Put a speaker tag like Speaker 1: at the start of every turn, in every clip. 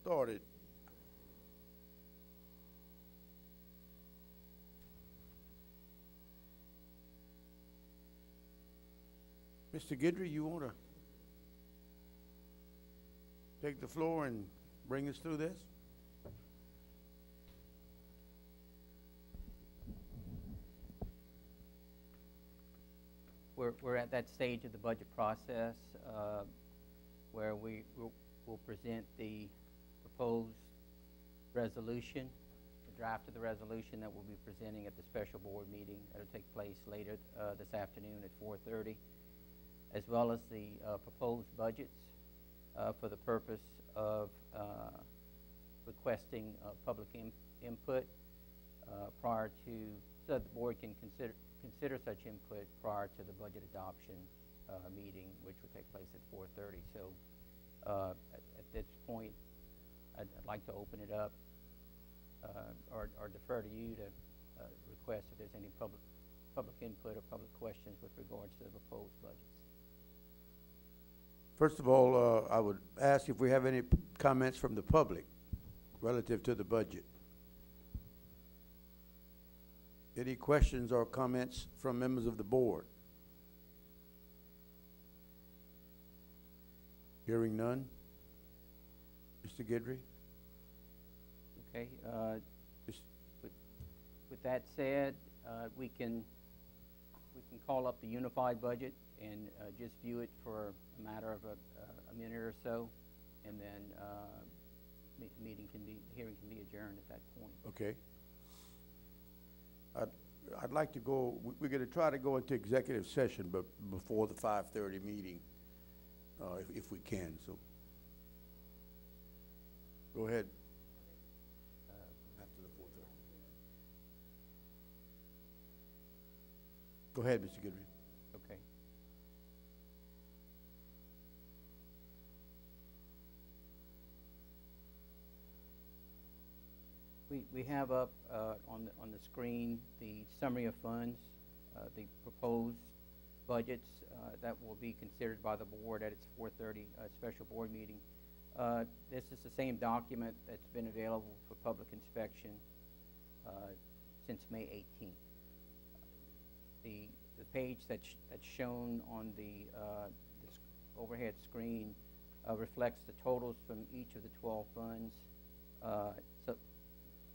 Speaker 1: started. Mr. Guidry, you want to take the floor and bring us through this?
Speaker 2: We're at that stage of the budget process where we'll present the proposed resolution, the draft of the resolution that we'll be presenting at the special board meeting that'll take place later this afternoon at 4:30, as well as the proposed budgets for the purpose of requesting public input prior to, so that the board can consider such input prior to the budget adoption meeting, which will take place at 4:30. So at this point, I'd like to open it up or defer to you to request if there's any public input or public questions with regards to the proposed budgets.
Speaker 1: First of all, I would ask if we have any comments from the public relative to the budget. Any questions or comments from members of the board? Hearing none. Mr. Guidry?
Speaker 2: Okay. With that said, we can call up the unified budget and just view it for a matter of a minute or so, and then hearing can be adjourned at that point.
Speaker 1: Okay. I'd like to go, we're going to try to go into executive session, but before the 5:30 meeting, if we can. So go ahead. After the 4:30. Go ahead, Mr. Guidry.
Speaker 2: Okay. We have up on the screen the summary of funds, the proposed budgets that will be considered by the board at its 4:30 special board meeting. This is the same document that's been available for public inspection since May 18th. The page that's shown on the overhead screen reflects the totals from each of the 12 funds, so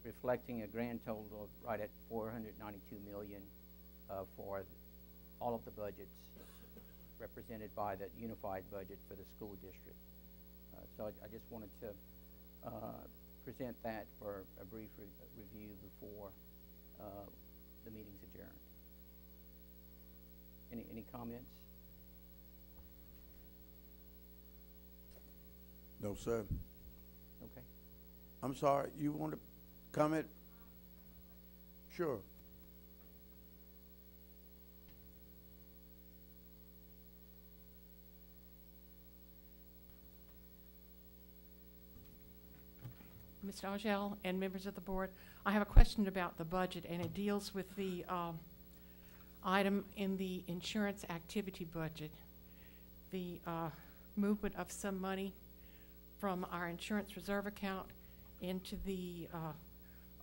Speaker 2: reflecting a grand total of right at $492 million for all of the budgets represented by the unified budget for the school district. So I just wanted to present that for a brief review before the meeting's adjourned. Any comments?
Speaker 1: No, sir.
Speaker 2: Okay.
Speaker 1: I'm sorry, you want to comment? Sure.
Speaker 3: Mr. Angel and members of the board, I have a question about the budget, and it deals with the item in the insurance activity budget, the movement of some money from our insurance reserve account into the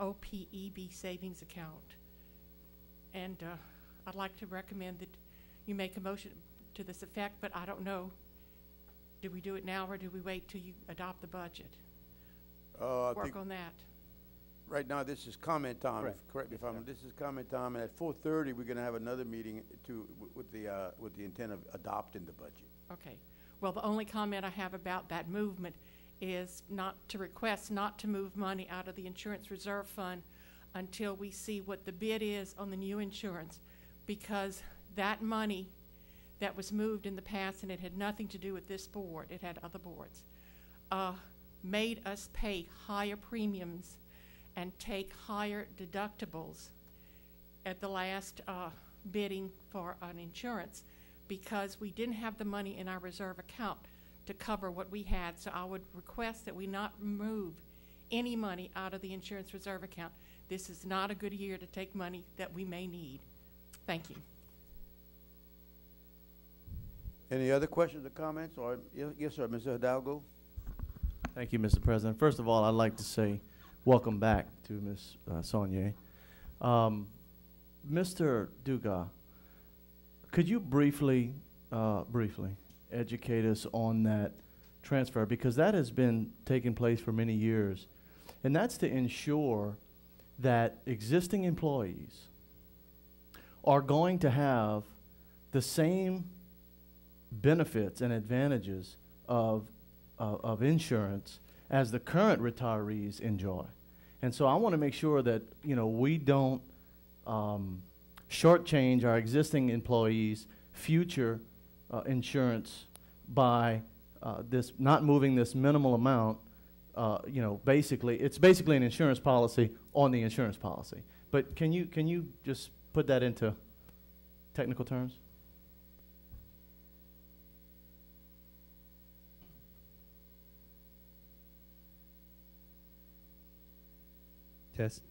Speaker 3: OPEB savings account. And I'd like to recommend that you make a motion to this effect, but I don't know, do we do it now or do we wait till you adopt the budget? Work on that.
Speaker 1: Right now, this is comment time. Correct me if I'm. This is comment time, and at 4:30, we're going to have another meeting with the intent of adopting the budget.
Speaker 3: Okay. Well, the only comment I have about that movement is not to request not to move money out of the insurance reserve fund until we see what the bid is on the new insurance, because that money that was moved in the past, and it had nothing to do with this board, it had other boards, made us pay higher premiums and take higher deductibles at the last bidding for an insurance, because we didn't have the money in our reserve account to cover what we had. So I would request that we not move any money out of the insurance reserve account. This is not a good year to take money that we may need. Thank you.
Speaker 1: Any other questions or comments? Or yes, sir, Mr. Hidalgo.
Speaker 4: Thank you, Mr. President. First of all, I'd like to say welcome back to Ms. Saunier. Mr. Dugas, could you briefly educate us on that transfer? Because that has been taking place for many years. And that's to ensure that existing employees are going to have the same benefits and advantages of insurance as the current retirees enjoy. And so I want to make sure that, you know, we don't shortchange our existing employees' future insurance by this not moving this minimal amount. You know, it's basically an insurance policy on the insurance policy. But can you just put that into technical terms?
Speaker 5: Test.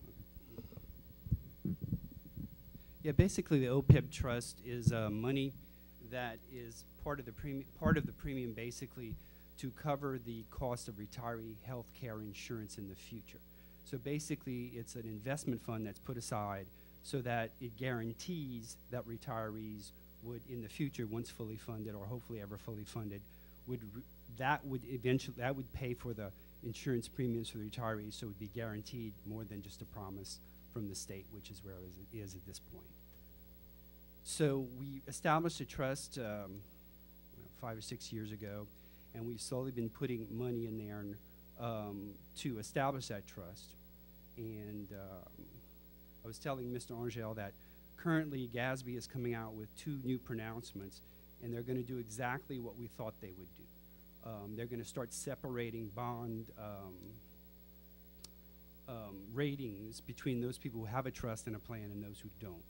Speaker 5: Yeah, basically the OPEB trust is money that is part of the premium basically to cover the cost of retiree health care insurance in the future. So basically it's an investment fund that's put aside so that it guarantees that retirees would in the future, once fully funded or hopefully ever fully funded, that would pay for the insurance premiums for the retirees, so it would be guaranteed more than just a promise from the state, which is where it is at this point. So we established a trust 5 or 6 years ago, and we've slowly been putting money in there to establish that trust. And I was telling Mr. Angel that currently GASB is coming out with 2 new pronouncements, and they're going to do exactly what we thought they would do. They're going to start separating bond ratings between those people who have a trust and a plan and those who don't.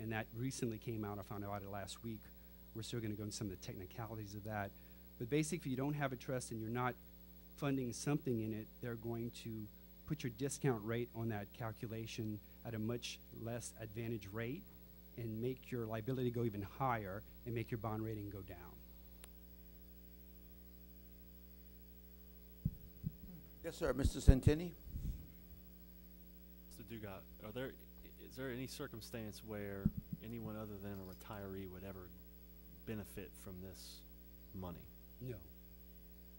Speaker 5: And that recently came out. I found out it last week. We're still going to go into some of the technicalities of that. But basically, if you don't have a trust and you're not funding something in it, they're going to put your discount rate on that calculation at a much less advantage rate and make your liability go even higher and make your bond rating go down.
Speaker 1: Yes, sir. Mr. Centini?
Speaker 6: Mr. Dugas, is there any circumstance where anyone other than a retiree would ever benefit from this money?
Speaker 5: No.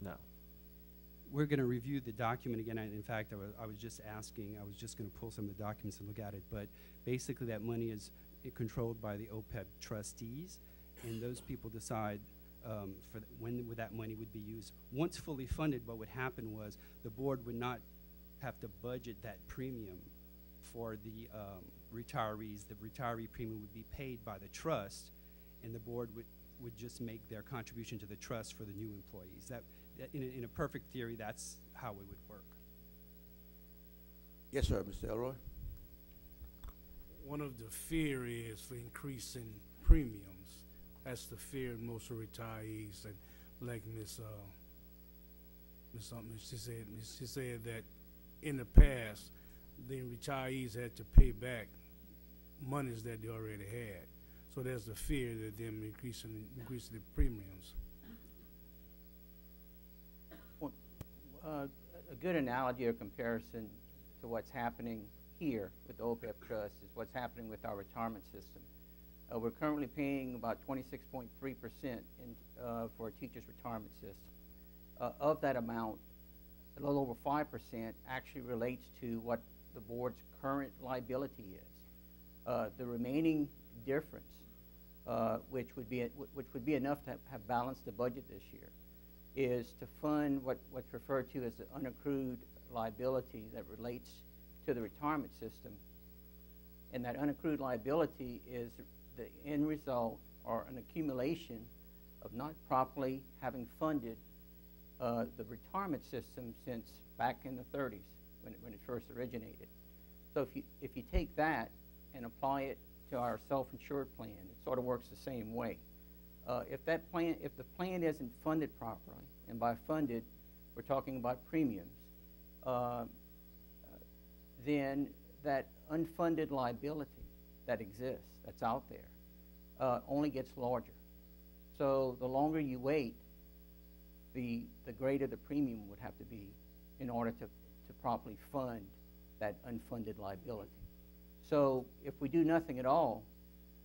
Speaker 6: No.
Speaker 5: We're going to review the document again. In fact, I was just going to pull some of the documents and look at it, but basically that money is controlled by the OPEB trustees, and those people decide when that money would be used. Once fully funded, what would happen was the board would not have to budget that premium for the retirees. The retiree premium would be paid by the trust, and the board would just make their contribution to the trust for the new employees. That in a perfect theory, that's how it would work.
Speaker 1: Yes, sir. Mr. Elroy?
Speaker 7: One of the fear is for increasing premiums. That's the fear of most of retirees, and like she said that in the past, the retirees had to pay back monies that they already had. So there's the fear that them increasing the premiums.
Speaker 2: Well, a good analogy or comparison to what's happening here with the OPEB trust is what's happening with our retirement system. We're currently paying about 26.3% for a teacher's retirement system. Of that amount, a little over 5% actually relates to what the board's current liability is. The remaining difference, which would be enough to have balanced the budget this year, is to fund what's referred to as the unaccrued liability that relates to the retirement system. And that unaccrued liability is the end result or an accumulation of not properly having funded the retirement system since back in the 30s when it first originated. So if you take that and apply it to our self-insured plan, it sort of works the same way. If the plan isn't funded properly, and by funded we're talking about premiums, then that unfunded liability that exists, that's out there, only gets larger. So the longer you wait, the greater the premium would have to be in order to properly fund that unfunded liability. So if we do nothing at all,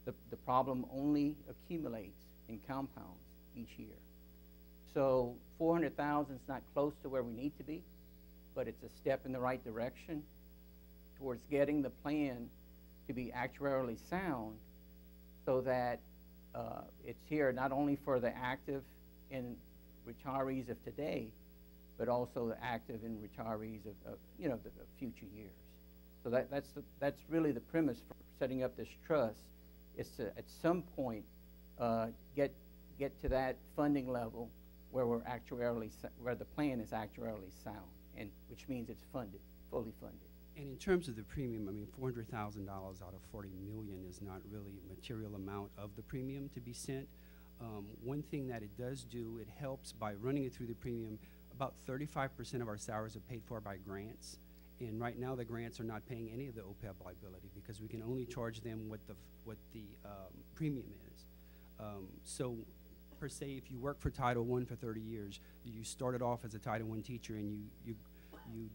Speaker 2: the problem only accumulates and compounds each year. So 400,000 is not close to where we need to be, but it's a step in the right direction towards getting the plan to be actuarially sound, so that it's here not only for the active and retirees of today, but also the active and retirees of the future years. So that's really the premise for setting up this trust, is to at some point get to that funding level where we're where the plan is actuarially sound, and which means it's funded, fully funded.
Speaker 5: And in terms of the premium, I mean, $400,000 out of $40 million is not really a material amount of the premium to be sent. One thing that it does do, it helps by running it through the premium. About 35% of our salaries are paid for by grants, and right now the grants are not paying any of the OPEB liability because we can only charge them what the premium is. So, per se, if you work for Title I for 30 years, you started off as a Title I teacher and you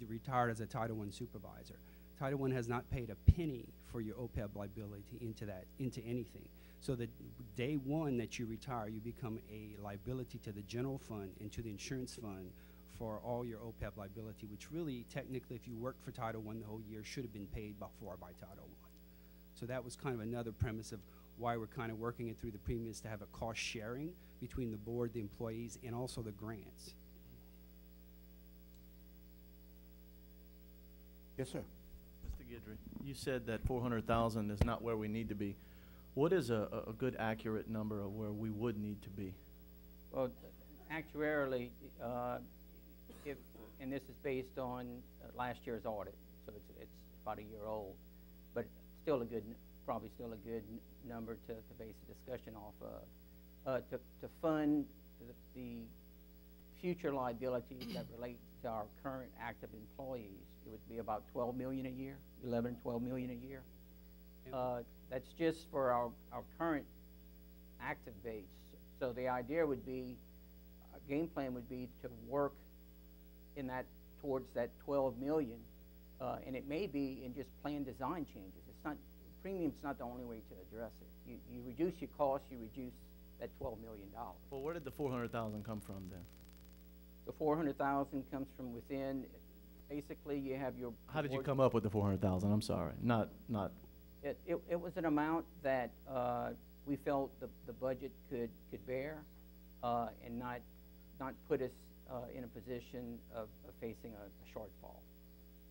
Speaker 5: retired as a Title I supervisor. Title I has not paid a penny for your OPEB liability into anything. So that day one that you retire, you become a liability to the general fund and to the insurance fund for all your OPEB liability, which really, technically, if you worked for Title I the whole year, should have been paid for by Title I. So that was kind of another premise of why we're kind of working it through the premiums, to have a cost sharing between the board, the employees, and also the grants.
Speaker 1: Yes, sir.
Speaker 4: Mr. Guidry, you said that 400,000 is not where we need to be. What is a good accurate number of where we would need to be?
Speaker 2: Well, actuarially, and this is based on last year's audit, so it's about a year old, but still probably still a good number to base the discussion off of. To fund the future liabilities that relate to our current active employees, it would be about $12 million a year, 11, 12 million a year. That's just for our current active base. So the idea would be, our game plan would be to work in that towards that 12 million, and it may be in just plan design changes. It's not, premium's not the only way to address it. You reduce your costs, you reduce that $12 million.
Speaker 4: Well, where did the 400,000 come from then?
Speaker 2: The 400,000 comes from within. Basically, you have your.
Speaker 4: How did you come up with the 400,000? I'm sorry, not.
Speaker 2: It was an amount that we felt the budget could bear, and not put us in a position of facing a shortfall.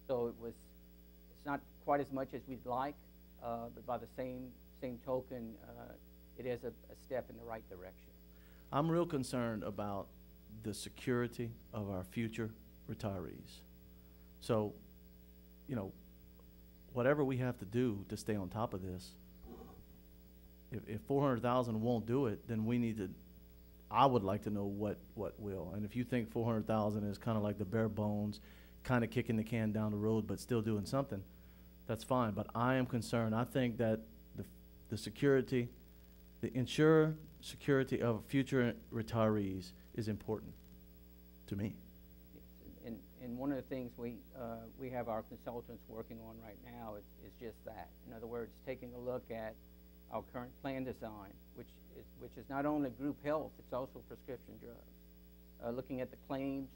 Speaker 2: So it's not quite as much as we'd like, but by the same token, it is a step in the right direction.
Speaker 4: I'm real concerned about the security of our future retirees. So, whatever we have to do to stay on top of this, if 400,000 won't do it, then we need to, I would like to know what will. And if you think 400,000 is kind of like the bare bones, kind of kicking the can down the road, but still doing something, that's fine. But I am concerned. I think that the security, the insurer security of future retirees is important to me.
Speaker 2: Yes, and one of the things we have our consultants working on right now is just that. In other words, taking a look at our current plan design, which is not only group health, it's also prescription drugs. Looking at the claims,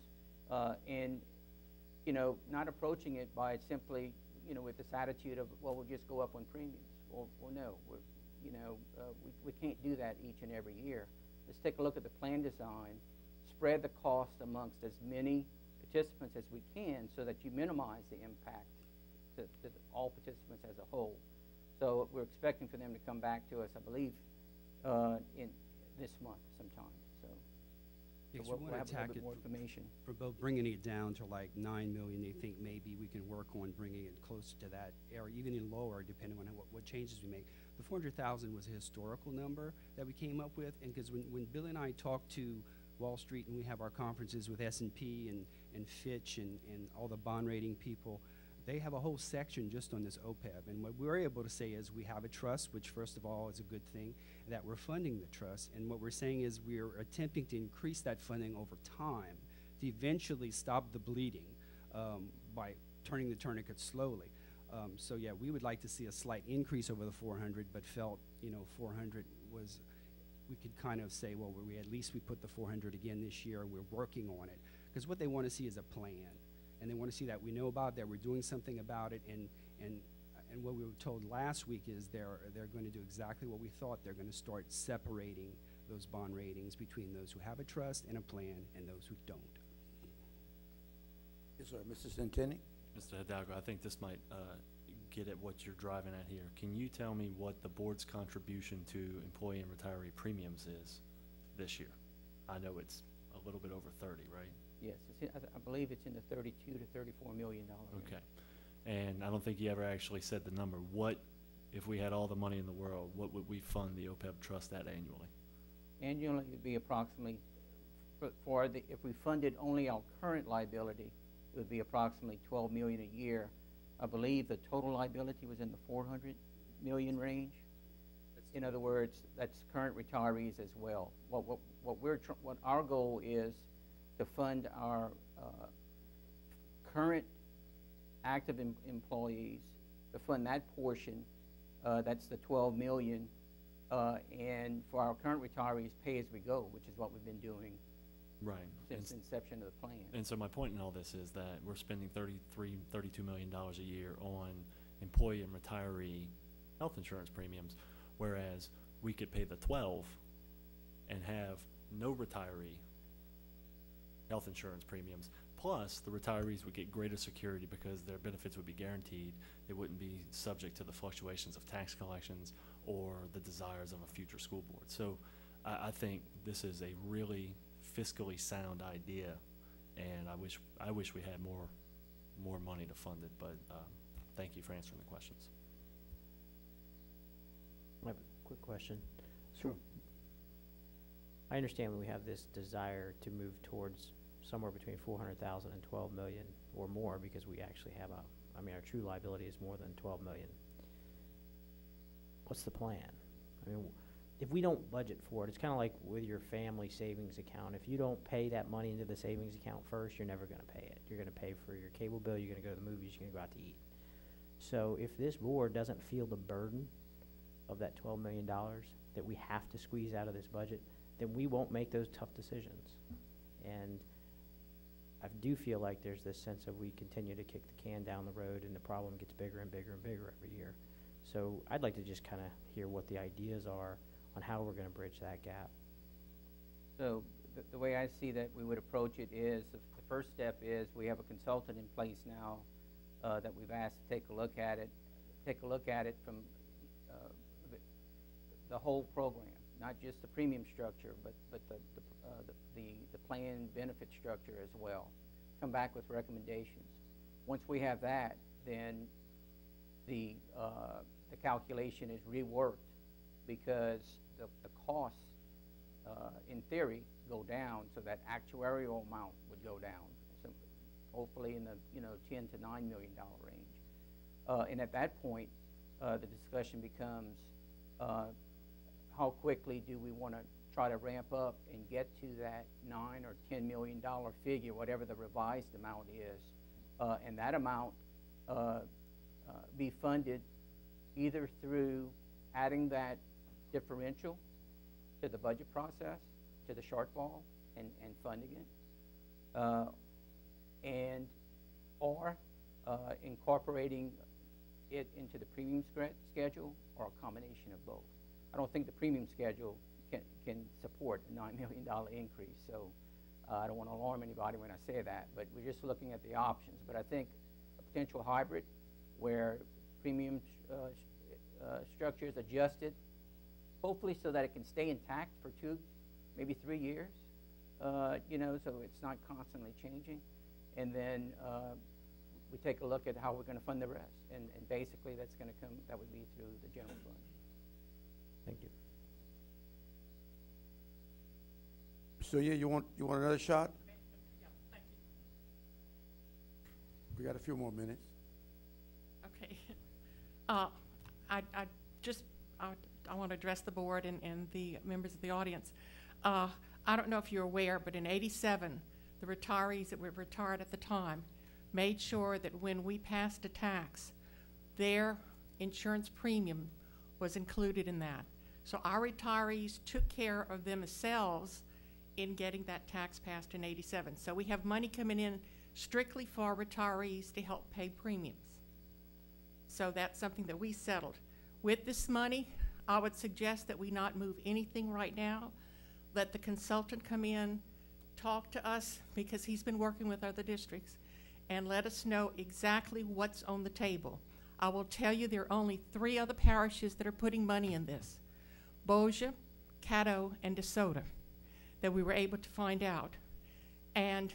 Speaker 2: and not approaching it by simply with this attitude of, well, we'll just go up on premiums. Well no, we can't do that each and every year. Let's take a look at the plan design, spread the cost amongst as many participants as we can, so that you minimize the impact to all participants as a whole. So we're expecting for them to come back to us, I believe, in this month sometime. So
Speaker 5: Yes,
Speaker 2: we'll
Speaker 5: we
Speaker 2: have
Speaker 5: want to
Speaker 2: a
Speaker 5: attack
Speaker 2: little bit
Speaker 5: it
Speaker 2: more information.
Speaker 5: for both bringing it down to like 9 million. They think maybe we can work on bringing it closer to that area, even in lower, depending on what changes we make. The 400,000 was a historical number that we came up with, and because when Billy and I talked to Wall Street, and we have our conferences with S&P and Fitch and all the bond rating people, they have a whole section just on this OPEB. And what we're able to say is we have a trust, which first of all is a good thing, that we're funding the trust. And what we're saying is we're attempting to increase that funding over time to eventually stop the bleeding by turning the tourniquet slowly. So yeah, we would like to see a slight increase over the 400, but felt, 400 was, we could kind of say, well, we at least we put the 400 again this year, we're working on it. Because what they want to see is a plan. And they want to see that we know about that, we're doing something about it, and what we were told last week is they're going to do exactly what we thought. They're going to start separating those bond ratings between those who have a trust and a plan and those who don't.
Speaker 1: Yes, sir. Mr. Centeni?
Speaker 6: Mr. Hidalgo, I think this might get at what you're driving at here. Can you tell me what the board's contribution to employee and retiree premiums is this year? I know it's a little bit over 30, right?
Speaker 2: Yes, I believe it's in the 32 to 34 million dollar range.
Speaker 6: Okay. And I don't think you ever actually said the number. What, if we had all the money in the world, what would we fund the OPEB trust at annually?
Speaker 2: Annually, it would be approximately, if we funded only our current liability, it would be approximately 12 million a year. I believe the total liability was in the 400 million range. In other words, that's current retirees as well. What our goal is to fund our current active employees, to fund that portion, that's the 12 million, and for our current retirees, pay as we go, which is what we've been doing
Speaker 6: Right.
Speaker 2: since the inception of the plan.
Speaker 6: And so my point in all this is that we're spending $32 million a year on employee and retiree health insurance premiums, whereas we could pay the 12 and have no retiree health insurance premiums. Plus, the retirees would get greater security because their benefits would be guaranteed. They wouldn't be subject to the fluctuations of tax collections or the desires of a future school board. So I think this is a really fiscally sound idea, and I wish we had more money to fund it, but thank you for answering the questions.
Speaker 8: I have a quick question.
Speaker 2: Sure.
Speaker 8: I understand we have this desire to move towards somewhere between 400,000 and 12 million or more, because we actually have our true liability is more than 12 million. What's the plan? I mean, if we don't budget for it, it's kind of like with your family savings account. If you don't pay that money into the savings account first, you're never going to pay it. You're going to pay for your cable bill, you're going to go to the movies, you're going to go out to eat. So if this board doesn't feel the burden of that $12 million that we have to squeeze out of this budget, then we won't make those tough decisions. And I do feel like there's this sense of we continue to kick the can down the road and the problem gets bigger and bigger and bigger every year. So I'd like to just kind of hear what the ideas are on how we're going to bridge that gap.
Speaker 2: So the way I see that we would approach it is, the first step is we have a consultant in place now that we've asked to take a look at it from the whole program, not just the premium structure, but the plan benefit structure as well. Come back with recommendations. Once we have that, then the calculation is reworked, because the costs, in theory, go down, so that actuarial amount would go down, so hopefully in the $10 to $9 million range. And at that point, the discussion becomes how quickly do we want to try to ramp up and get to that $9 or $10 million figure, whatever the revised amount is, and that amount be funded either through adding that differential to the budget process, to the shortfall, and funding it, or incorporating it into the premium schedule, or a combination of both. I don't think the premium schedule can support a $9 million increase, so I don't want to alarm anybody when I say that, but we're just looking at the options. But I think a potential hybrid where premium structure is adjusted, hopefully so that it can stay intact for 2, maybe 3 years, so it's not constantly changing. And then we take a look at how we're going to fund the rest. And basically that would be through the general fund.
Speaker 8: Thank you.
Speaker 1: So yeah, you want another shot?
Speaker 3: Yeah, thank you.
Speaker 1: We got a few more minutes.
Speaker 3: Okay. I want to address the board and the members of the audience. I don't know if you're aware, but in '87, the retirees that were retired at the time made sure that when we passed a tax, their insurance premium was included in that. So our retirees took care of themselves in getting that tax passed in '87. So we have money coming in strictly for retirees to help pay premiums. So that's something that we settled. With this money, I would suggest that we not move anything right now. Let the consultant come in, talk to us, because he's been working with other districts, and let us know exactly what's on the table. I will tell you there are only 3 other parishes that are putting money in this: Bossier, Caddo, and DeSoto, that we were able to find out. And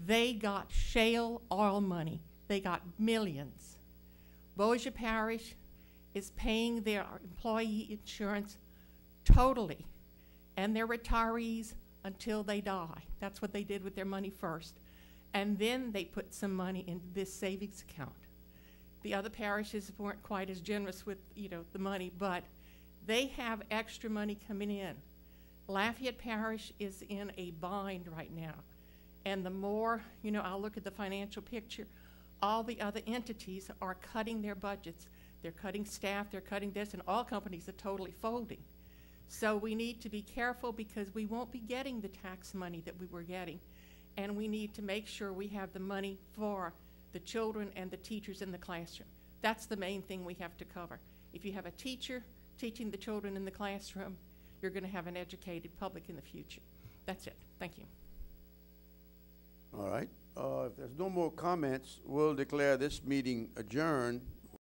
Speaker 3: they got shale oil money. They got millions. Bossier Parish is paying their employee insurance totally, and their retirees until they die. That's what they did with their money first. And then they put some money in this savings account. The other parishes weren't quite as generous with, the money, but they have extra money coming in. Lafayette Parish is in a bind right now. And the more, I'll look at the financial picture, all the other entities are cutting their budgets. They're cutting staff, they're cutting this, and all companies are totally folding. So we need to be careful, because we won't be getting the tax money that we were getting. And we need to make sure we have the money for the children and the teachers in the classroom. That's the main thing we have to cover. If you have a teacher teaching the children in the classroom, you're going to have an educated public in the future. That's it. Thank you.
Speaker 1: All right. If there's no more comments, we'll declare this meeting adjourned.